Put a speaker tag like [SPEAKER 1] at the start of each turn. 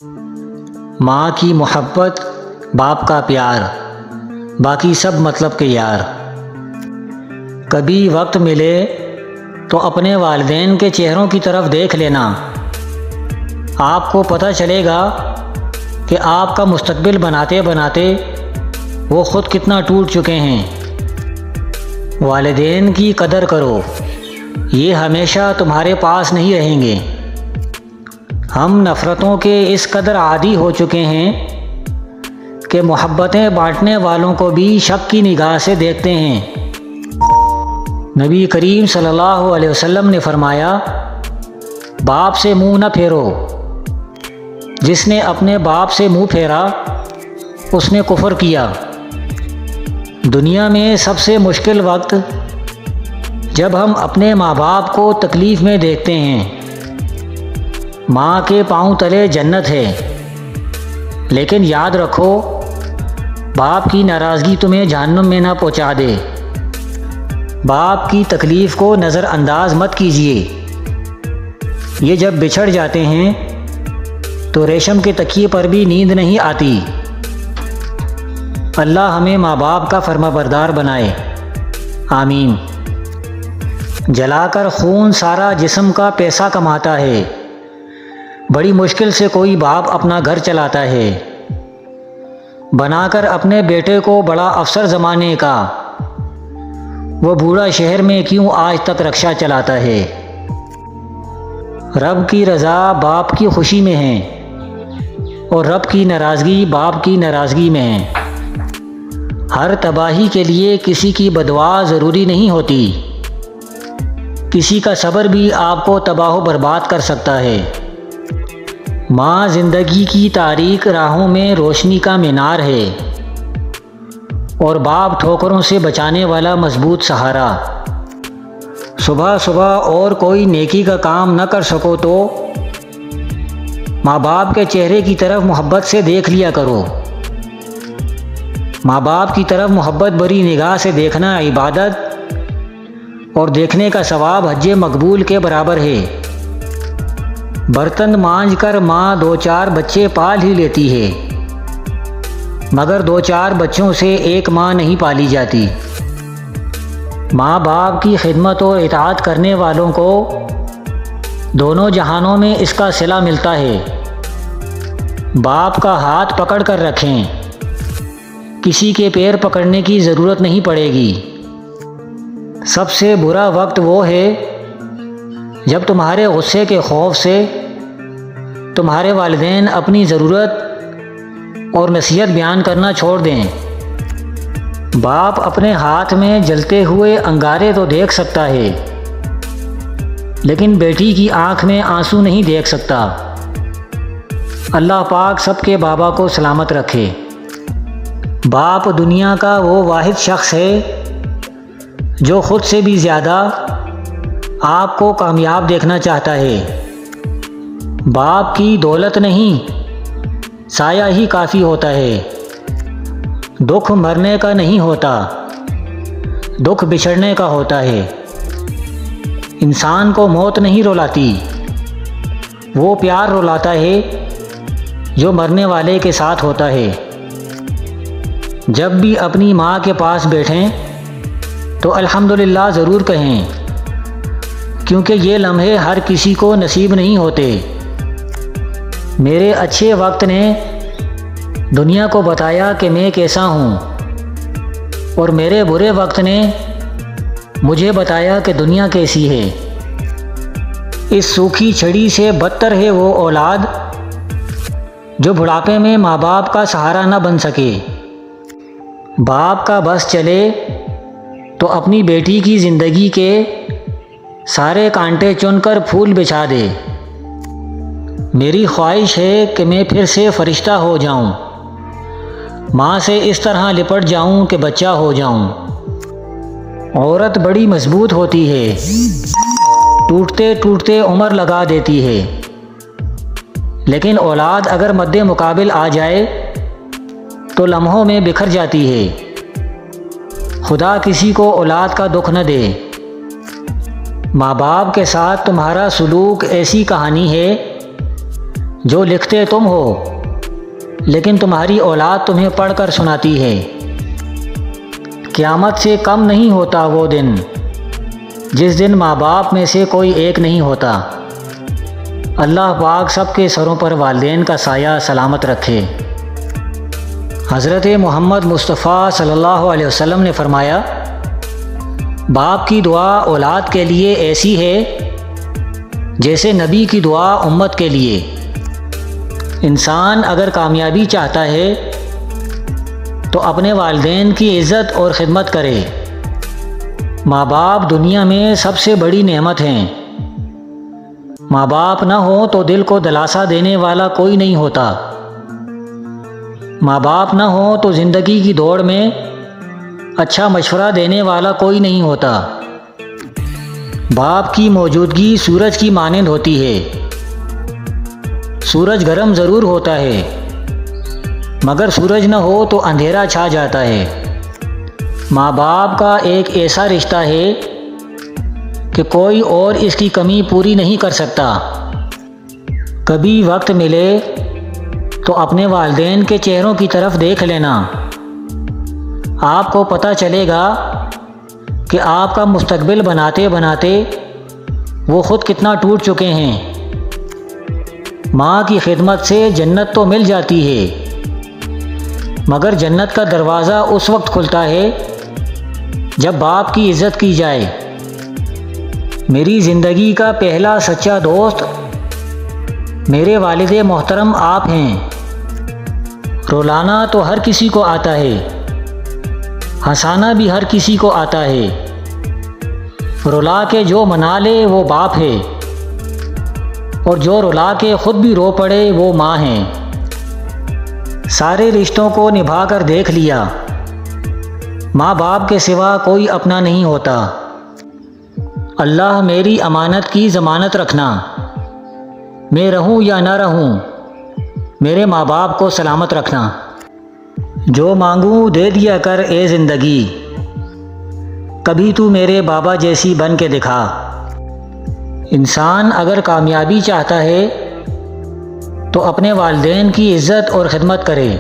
[SPEAKER 1] ماں کی محبت، باپ کا پیار، باقی سب مطلب کے یار۔ کبھی وقت ملے تو اپنے والدین کے چہروں کی طرف دیکھ لینا، آپ کو پتہ چلے گا کہ آپ کا مستقبل بناتے بناتے وہ خود کتنا ٹوٹ چکے ہیں۔ والدین کی قدر کرو، یہ ہمیشہ تمہارے پاس نہیں رہیں گے۔ ہم نفرتوں کے اس قدر عادی ہو چکے ہیں کہ محبتیں بانٹنے والوں کو بھی شک کی نگاہ سے دیکھتے ہیں۔ نبی کریم صلی اللہ علیہ وسلم نے فرمایا، باپ سے منہ نہ پھیرو، جس نے اپنے باپ سے منہ پھیرا اس نے کفر کیا۔ دنیا میں سب سے مشکل وقت جب ہم اپنے ماں باپ کو تکلیف میں دیکھتے ہیں۔ ماں کے پاؤں تلے جنت ہے، لیکن یاد رکھو باپ کی ناراضگی تمہیں جہنم میں نہ پہنچا دے۔ باپ کی تکلیف کو نظر انداز مت کیجیے، یہ جب بچھڑ جاتے ہیں تو ریشم کے تکیے پر بھی نیند نہیں آتی۔ اللہ ہمیں ماں باپ کا فرما بردار بنائے، آمین۔ جلا کر خون سارا جسم کا پیسہ کماتا ہے، بڑی مشکل سے کوئی باپ اپنا گھر چلاتا ہے۔ بنا کر اپنے بیٹے کو بڑا افسر زمانے کا، وہ بوڑھا شہر میں کیوں آج تک رکشہ چلاتا ہے۔ رب کی رضا باپ کی خوشی میں ہے، اور رب کی ناراضگی باپ کی ناراضگی میں ہے۔ ہر تباہی کے لیے کسی کی بددعا ضروری نہیں ہوتی، کسی کا صبر بھی آپ کو تباہ و برباد کر سکتا ہے۔ ماں زندگی کی تاریک راہوں میں روشنی کا مینار ہے، اور باپ ٹھوکروں سے بچانے والا مضبوط سہارا۔ صبح صبح اور کوئی نیکی کا کام نہ کر سکو تو ماں باپ کے چہرے کی طرف محبت سے دیکھ لیا کرو۔ ماں باپ کی طرف محبت بری نگاہ سے دیکھنا عبادت اور دیکھنے کا ثواب حج مقبول کے برابر ہے۔ برتن مانجھ کر ماں 2-4 بچے پال ہی لیتی ہے، مگر 2-4 بچوں سے ایک ماں نہیں پالی جاتی۔ ماں باپ کی خدمت اور اطاعت کرنے والوں کو دونوں جہانوں میں اس کا صلہ ملتا ہے۔ باپ کا ہاتھ پکڑ کر رکھیں، کسی کے پیر پکڑنے کی ضرورت نہیں پڑے گی۔ سب سے برا وقت وہ ہے جب تمہارے غصے کے خوف سے تمہارے والدین اپنی ضرورت اور نصیحت بیان کرنا چھوڑ دیں۔ باپ اپنے ہاتھ میں جلتے ہوئے انگارے تو دیکھ سکتا ہے، لیکن بیٹی کی آنکھ میں آنسو نہیں دیکھ سکتا۔ اللہ پاک سب کے بابا کو سلامت رکھے۔ باپ دنیا کا وہ واحد شخص ہے جو خود سے بھی زیادہ آپ کو کامیاب دیکھنا چاہتا ہے۔ باپ کی دولت نہیں، سایہ ہی کافی ہوتا ہے۔ دکھ مرنے کا نہیں ہوتا، دکھ بچھڑنے کا ہوتا ہے۔ انسان کو موت نہیں رلاتی، وہ پیار رلاتا ہے جو مرنے والے کے ساتھ ہوتا ہے۔ جب بھی اپنی ماں کے پاس بیٹھیں تو الحمدللہ ضرور کہیں، کیونکہ یہ لمحے ہر کسی کو نصیب نہیں ہوتے۔ میرے اچھے وقت نے دنیا کو بتایا کہ میں کیسا ہوں، اور میرے برے وقت نے مجھے بتایا کہ دنیا کیسی ہے۔ اس سوکھی چھڑی سے بدتر ہے وہ اولاد جو بڑھاپے میں ماں باپ کا سہارا نہ بن سکے۔ باپ کا بس چلے تو اپنی بیٹی کی زندگی کے سارے کانٹے چن کر پھول بچھا دے۔ میری خواہش ہے کہ میں پھر سے فرشتہ ہو جاؤں، ماں سے اس طرح لپٹ جاؤں کہ بچہ ہو جاؤں۔ عورت بڑی مضبوط ہوتی ہے، ٹوٹتے ٹوٹتے عمر لگا دیتی ہے، لیکن اولاد اگر مد مقابل آ جائے تو لمحوں میں بکھر جاتی ہے۔ خدا کسی کو اولاد کا دکھ نہ دے۔ ماں باپ کے ساتھ تمہارا سلوک ایسی کہانی ہے جو لکھتے تم ہو لیکن تمہاری اولاد تمہیں پڑھ کر سناتی ہے۔ قیامت سے کم نہیں ہوتا وہ دن جس دن ماں باپ میں سے کوئی ایک نہیں ہوتا۔ اللہ پاک سب کے سروں پر والدین کا سایہ سلامت رکھے۔ حضرت محمد مصطفیٰ صلی اللہ علیہ وسلم نے فرمایا، باپ کی دعا اولاد کے لیے ایسی ہے جیسے نبی کی دعا امت کے لیے۔ انسان اگر کامیابی چاہتا ہے تو اپنے والدین کی عزت اور خدمت کرے۔ ماں باپ دنیا میں سب سے بڑی نعمت ہیں۔ ماں باپ نہ ہو تو دل کو دلاسا دینے والا کوئی نہیں ہوتا۔ ماں باپ نہ ہو تو زندگی کی دوڑ میں اچھا مشورہ دینے والا کوئی نہیں ہوتا۔ باپ کی موجودگی سورج کی مانند ہوتی ہے۔ سورج گرم ضرور ہوتا ہے مگر سورج نہ ہو تو اندھیرا چھا جاتا ہے۔ ماں باپ کا ایک ایسا رشتہ ہے کہ کوئی اور اس کی کمی پوری نہیں کر سکتا۔ کبھی وقت ملے تو اپنے والدین کے چہروں کی طرف دیکھ لینا، آپ کو پتہ چلے گا کہ آپ کا مستقبل بناتے بناتے وہ خود کتنا ٹوٹ چکے ہیں۔ ماں کی خدمت سے جنت تو مل جاتی ہے مگر جنت کا دروازہ اس وقت کھلتا ہے جب باپ کی عزت کی جائے۔ میری زندگی کا پہلا سچا دوست میرے والد محترم آپ ہیں۔ رلانا تو ہر کسی کو آتا ہے، ہنسانا بھی ہر کسی کو آتا ہے۔ رلا کے جو منا لے وہ باپ ہے اور جو رلا کے خود بھی رو پڑے وہ ماں ہیں۔ سارے رشتوں کو نبھا کر دیکھ لیا، ماں باپ کے سوا کوئی اپنا نہیں ہوتا۔ اللہ میری امانت کی ضمانت رکھنا، میں رہوں یا نہ رہوں میرے ماں باپ کو سلامت رکھنا۔ جو مانگوں دے دیا کر اے زندگی، کبھی تو میرے بابا جیسی بن کے دکھا۔ انسان اگر کامیابی چاہتا ہے تو اپنے والدین کی عزت اور خدمت کرے۔